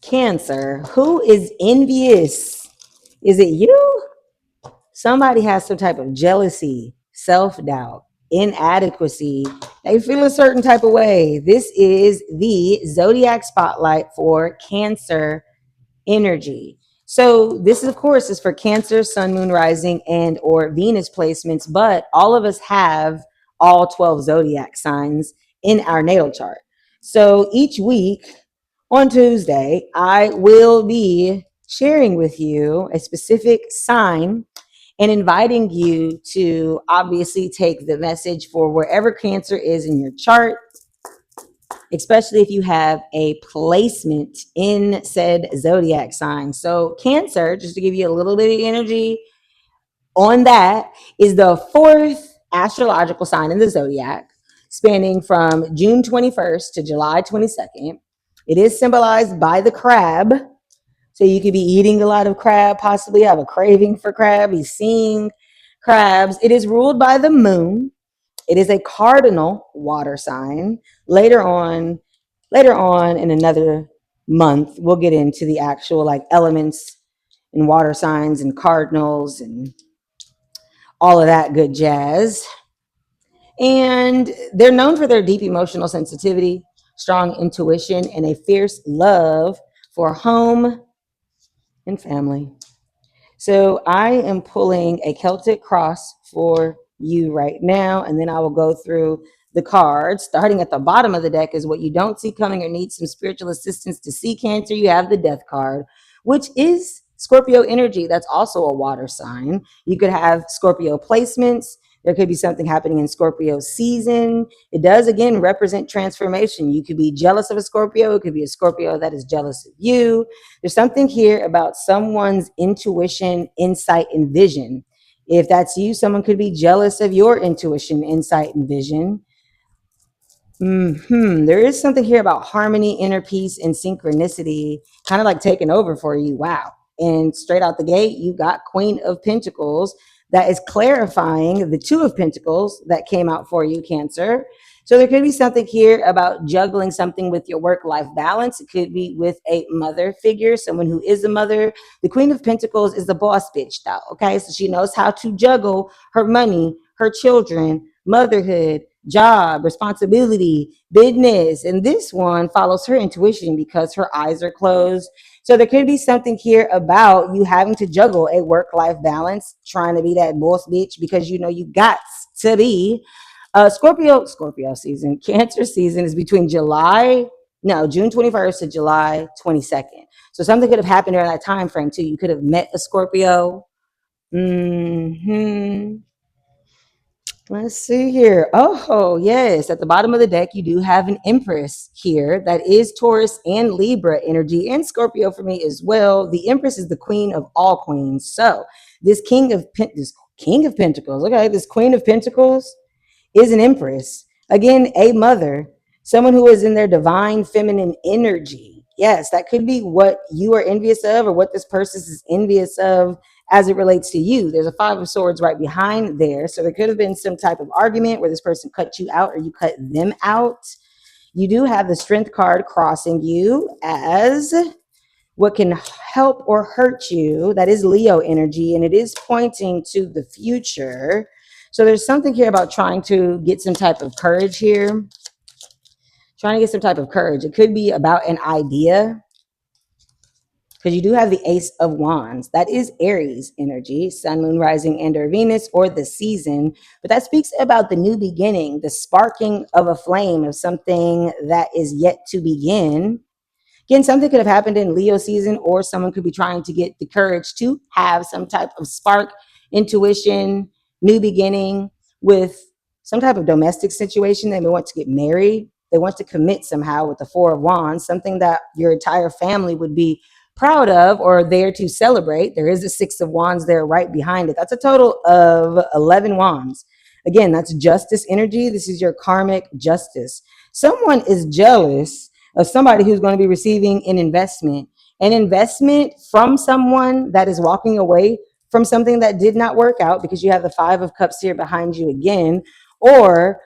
Cancer. Who is envious? Is it you? Somebody has some type of jealousy, self-doubt, inadequacy. They feel a certain type of way. This is the zodiac spotlight for Cancer energy. So this, of course, is for Cancer, Sun, Moon, Rising, and or Venus placements, but all of us have all 12 zodiac signs in our natal chart. So each week on Tuesday, I will be sharing with you a specific sign and inviting you to obviously take the message for wherever Cancer is in your chart, especially if you have a placement in said zodiac sign. So Cancer, just to give you a little bit of energy on that, is the fourth astrological sign in the zodiac, spanning from June 21st to July 22nd. It is symbolized by the crab. So you could be eating a lot of crab, possibly have a craving for crab, be seeing crabs. It is ruled by the moon. It is a cardinal water sign. Later on in another month, we'll get into the actual like elements and water signs and cardinals and all of that good jazz. And they're known for their deep emotional sensitivity, strong intuition, and a fierce love for home and family. So I am pulling a Celtic cross for you right now, and then I will go through the cards. Starting at the bottom of the deck is what you don't see coming or need some spiritual assistance to see, Cancer. You have the Death card, which is Scorpio energy. That's also a water sign. You could have Scorpio placements. There could be something happening in Scorpio season. It does, again, represent transformation. You could be jealous of a Scorpio. It could be a Scorpio that is jealous of you. There's something here about someone's intuition, insight, and vision. If that's you, someone could be jealous of your intuition, insight, and vision. There is something here about harmony, inner peace, and synchronicity, kind of like taking over for you. Wow. And straight out the gate, you got Queen of Pentacles. That is clarifying the Two of Pentacles that came out for you, Cancer. So there could be something here about juggling something with your work-life balance. It could be with a mother figure, someone who is a mother. The Queen of Pentacles is the boss bitch style, okay? So she knows how to juggle her money, her children, motherhood, job, responsibility, business. And this one follows her intuition because her eyes are closed. So there could be something here about you having to juggle a work-life balance, trying to be that boss bitch because you know you got to be. Scorpio season, Cancer season is between June 21st to July 22nd. So something could have happened during that time frame too. You could have met a Scorpio. Let's see here. Oh, yes. At the bottom of the deck, you do have an Empress here that is Taurus and Libra energy and Scorpio for me as well. The Empress is the queen of all queens. So this this King of Pentacles, okay, this Queen of Pentacles is an Empress. Again, a mother, someone who is in their divine feminine energy. Yes, that could be what you are envious of or what this person is envious of as it relates to you. There's a Five of Swords right behind there. So there could have been some type of argument where this person cut you out or you cut them out. You do have the Strength card crossing you as what can help or hurt you. That is Leo energy, and it is pointing to the future. So there's something here about trying to get some type of courage here. Trying to get some type of courage. It could be about an idea, because you do have the Ace of Wands. That is Aries energy, Sun, Moon, Rising, and or Venus, or the season. But that speaks about the new beginning, the sparking of a flame of something that is yet to begin. Again, something could have happened in Leo season, or someone could be trying to get the courage to have some type of spark, intuition, new beginning with some type of domestic situation. They may want to get married. They want to commit somehow with the Four of Wands, something that your entire family would be proud of or there to celebrate. There is a Six of Wands there right behind it. That's a total of 11 wands. Again, that's justice energy. This is your karmic justice. Someone is jealous of somebody who's going to be receiving an investment from someone that is walking away from something that did not work out, because you have the Five of Cups here behind you again, or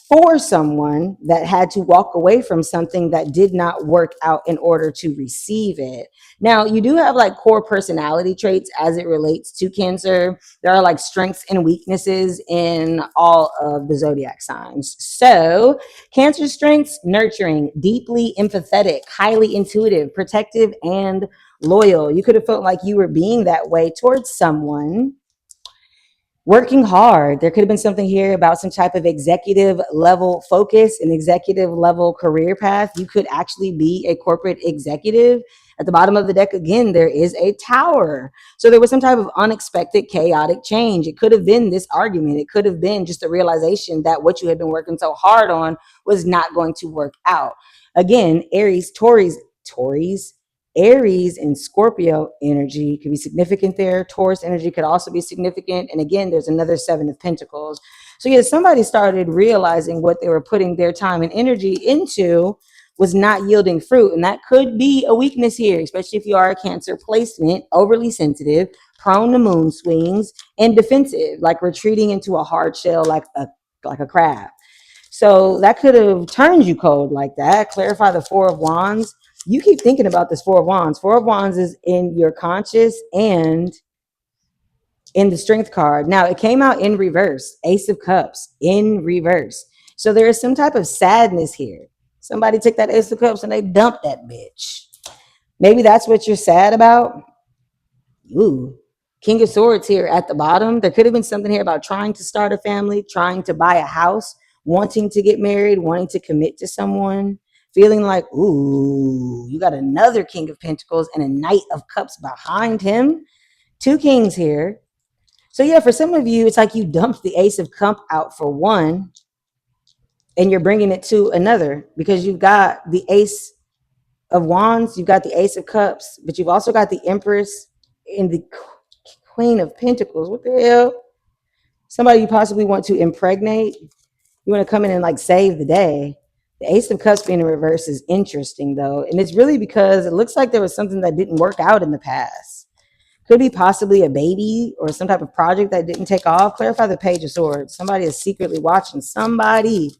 for someone that had to walk away from something that did not work out in order to receive it. Now, you do have like core personality traits as it relates to Cancer. There are like strengths and weaknesses in all of the zodiac signs. So, Cancer strengths: nurturing, deeply empathetic, highly intuitive, protective, and loyal. You could have felt like you were being that way towards someone. Working hard. There could have been something here about some type of executive level focus, an executive level career path. You could actually be a corporate executive. At the bottom of the deck, again, there is a tower. So there was some type of unexpected, chaotic change. It could have been this argument. It could have been just a realization that what you had been working so hard on was not going to work out. Again, Taurus, Aries and Scorpio energy could be significant there. Taurus energy could also be significant. And again, there's another Seven of Pentacles. So yeah, somebody started realizing what they were putting their time and energy into was not yielding fruit. And that could be a weakness here, especially if you are a Cancer placement, overly sensitive, prone to moon swings, and defensive, like retreating into a hard shell like a crab. So that could have turned you cold like that. Clarify the Four of Wands. You keep thinking about this Four of Wands. Four of Wands is in your conscious and in the Strength card. Now, it came out in reverse. Ace of Cups in reverse. So there is some type of sadness here. Somebody took that Ace of Cups and they dumped that bitch. Maybe that's what you're sad about. Ooh, King of Swords here at the bottom. There could have been something here about trying to start a family, trying to buy a house, wanting to get married, wanting to commit to someone, feeling like, ooh, you got another King of Pentacles and a Knight of Cups behind him. Two kings here. So yeah, for some of you, it's like you dumped the Ace of Cups out for one and you're bringing it to another because you've got the Ace of Wands, you've got the Ace of Cups, but you've also got the Empress and the Queen of Pentacles. What the hell? Somebody you possibly want to impregnate. You want to come in and like save the day. The Ace of Cups being in reverse is interesting though. And it's really because it looks like there was something that didn't work out in the past. Could be possibly a baby or some type of project that didn't take off. Clarify the Page of Swords. Somebody is secretly watching somebody.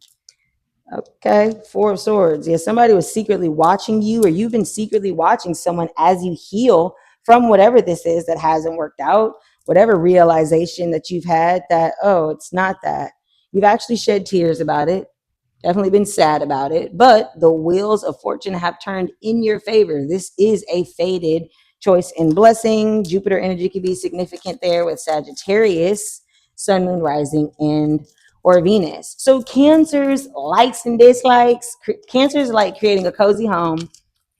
Okay, Four of Swords. Yeah, somebody was secretly watching you, or you've been secretly watching someone as you heal from whatever this is that hasn't worked out, whatever realization that you've had that, oh, it's not that. You've actually shed tears about it, definitely been sad about it, but the wheels of fortune have turned in your favor. This is a fated choice and blessing. Jupiter energy could be significant there with Sagittarius, Sun, Moon, Rising, and or Venus. So Cancer's likes and dislikes. Cancer's like creating a cozy home,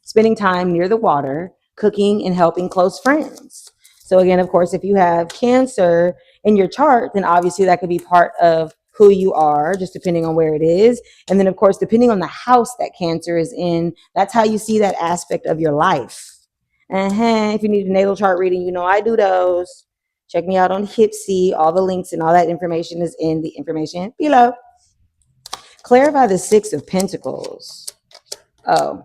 spending time near the water, cooking, and helping close friends. So again, of course, if you have Cancer in your chart, then obviously that could be part of who you are, just depending on where it is. And then, of course, depending on the house that Cancer is in, that's how you see that aspect of your life. If you need a natal chart reading, you know I do those. Check me out on Hipsy. All the links and all that information is in the information below. Clarify the Six of Pentacles. Oh.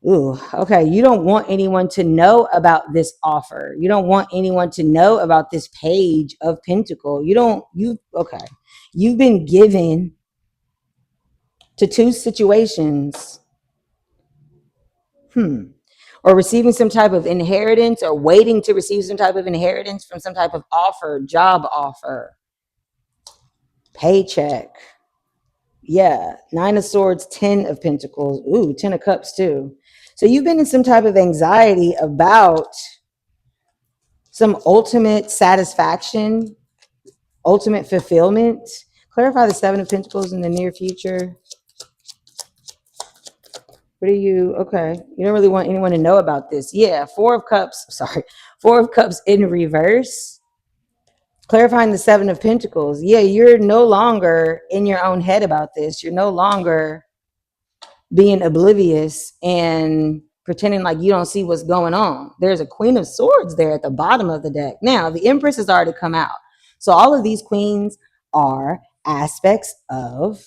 Ooh, okay. You don't want anyone to know about this offer. You don't want anyone to know about this Page of Pentacle. Okay. You've been given to two situations. Or receiving some type of inheritance or waiting to receive some type of inheritance from some type of offer, job offer, paycheck. Yeah, Nine of Swords, 10 of Pentacles. Ooh, 10 of Cups too. So you've been in some type of anxiety about some ultimate satisfaction, ultimate fulfillment. Clarify the Seven of Pentacles in the near future. What are you? Okay. You don't really want anyone to know about this. Yeah. Four of Cups in reverse. Clarifying the Seven of Pentacles. Yeah. You're no longer in your own head about this. You're no longer being oblivious and pretending like you don't see what's going on. There's a Queen of Swords there at the bottom of the deck. Now, the Empress has already come out. So all of these queens are aspects of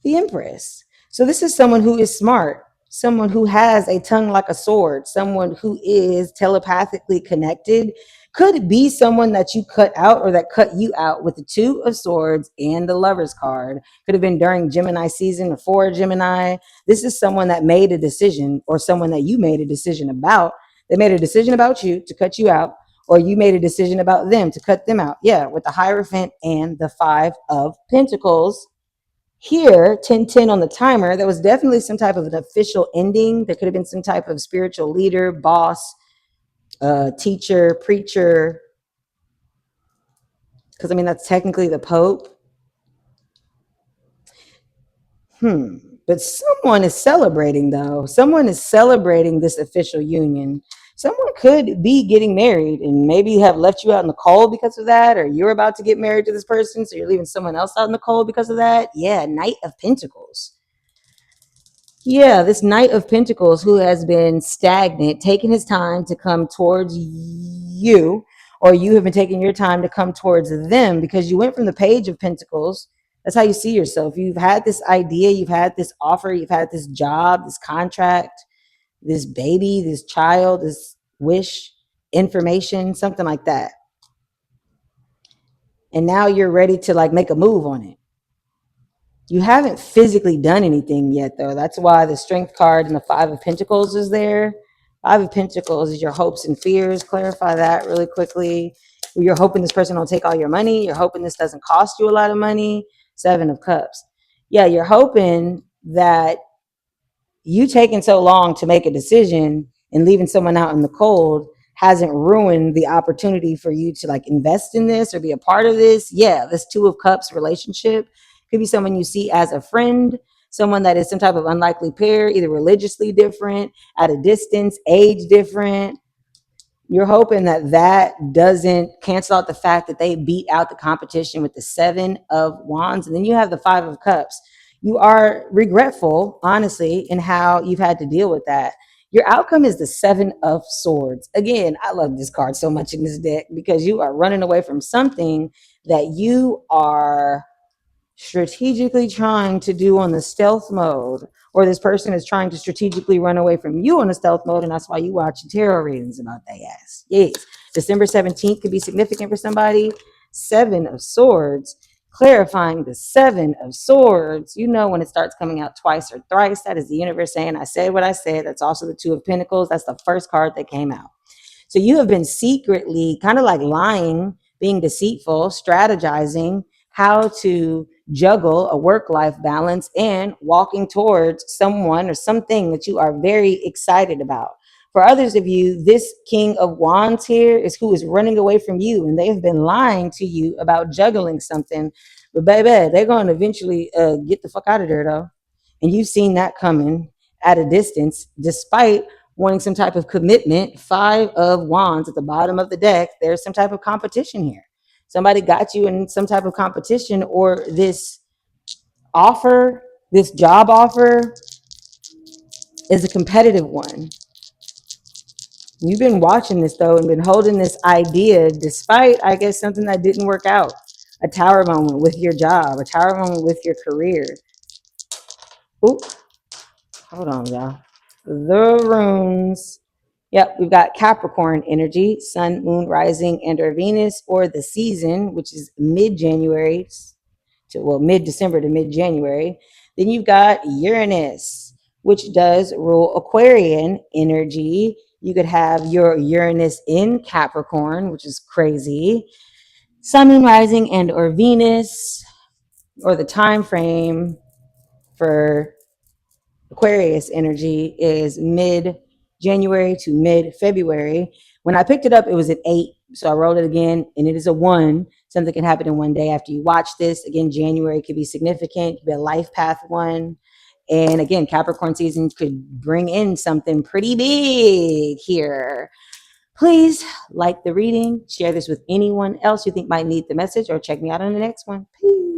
the Empress. So this is someone who is smart. someone who has a tongue like a sword, someone who is telepathically connected, could be someone that you cut out or that cut you out with the Two of Swords and the Lover's card. Could have been during Gemini season or for Gemini. This is someone that made a decision, or someone that you made a decision about. They made a decision about you to cut you out, or you made a decision about them to cut them out. Yeah, with the Hierophant and the Five of Pentacles. Here, 1010 on the timer, there was definitely some type of an official ending. There could have been some type of spiritual leader, boss, teacher, preacher, because I mean, that's technically the Pope. But someone is celebrating, though. Someone is celebrating this official union. Someone could be getting married and maybe have left you out in the cold because of that, or you're about to get married to this person, so you're leaving someone else out in the cold because of that. Yeah, Knight of Pentacles. Yeah, this Knight of Pentacles who has been stagnant, taking his time to come towards you, or you have been taking your time to come towards them, because you went from the Page of Pentacles. That's how you see yourself. You've had this idea, you've had this offer, you've had this job, this contract, this baby, this child, this wish, information, something like that. And now you're ready to like make a move on it. You haven't physically done anything yet, though. That's why the Strength card and the Five of Pentacles is there. Five of Pentacles is your hopes and fears. Clarify that really quickly. You're hoping this person don't take all your money. You're hoping this doesn't cost you a lot of money. Seven of Cups. Yeah, you're hoping that you taking so long to make a decision and leaving someone out in the cold hasn't ruined the opportunity for you to like invest in this or be a part of this. Yeah, this Two of Cups relationship could be someone you see as a friend, someone that is some type of unlikely pair, either religiously different, at a distance, age different. You're hoping that that doesn't cancel out the fact that they beat out the competition with the Seven of Wands. And then you have the Five of Cups. You are regretful, honestly, in how you've had to deal with that. Your outcome is the Seven of Swords. Again, I love this card so much in this deck because you are running away from something that you are strategically trying to do on the stealth mode, or this person is trying to strategically run away from you on the stealth mode, and that's why you watch tarot readings about their ass. Yes, December 17th could be significant for somebody. Seven of Swords, clarifying the Seven of Swords. You know, when it starts coming out twice or thrice, that is the universe saying, I said what I said. That's also the Two of Pentacles. That's the first card that came out. So you have been secretly kind of like lying, being deceitful, strategizing how to juggle a work-life balance and walking towards someone or something that you are very excited about. For others of you, this King of Wands here is who is running away from you, and they've been lying to you about juggling something. But baby, they're going to eventually get the fuck out of there, though. And you've seen that coming at a distance, despite wanting some type of commitment. Five of Wands at the bottom of the deck. There's some type of competition here. Somebody got you in some type of competition, or this offer, this job offer is a competitive one. You've been watching this though and been holding this idea despite, I guess, something that didn't work out. A tower moment with your job, a tower moment with your career. Oop, hold on, y'all. The runes. Yep, we've got Capricorn energy, Sun, Moon, Rising, and or Venus, or the season, which is mid-January to, well, mid-December to mid-January. Then you've got Uranus, which does rule Aquarian energy. You could have your Uranus in Capricorn, which is crazy. Sun, Moon, Rising, and or Venus, or the time frame for Aquarius energy is mid-January to mid-February. When I picked it up, it was at 8. So I rolled it again, and it is a 1. Something can happen in one day after you watch this. Again, January could be significant, could be a life path one. And again, Capricorn season could bring in something pretty big here. Please like the reading, share this with anyone else you think might need the message, or check me out on the next one. Peace.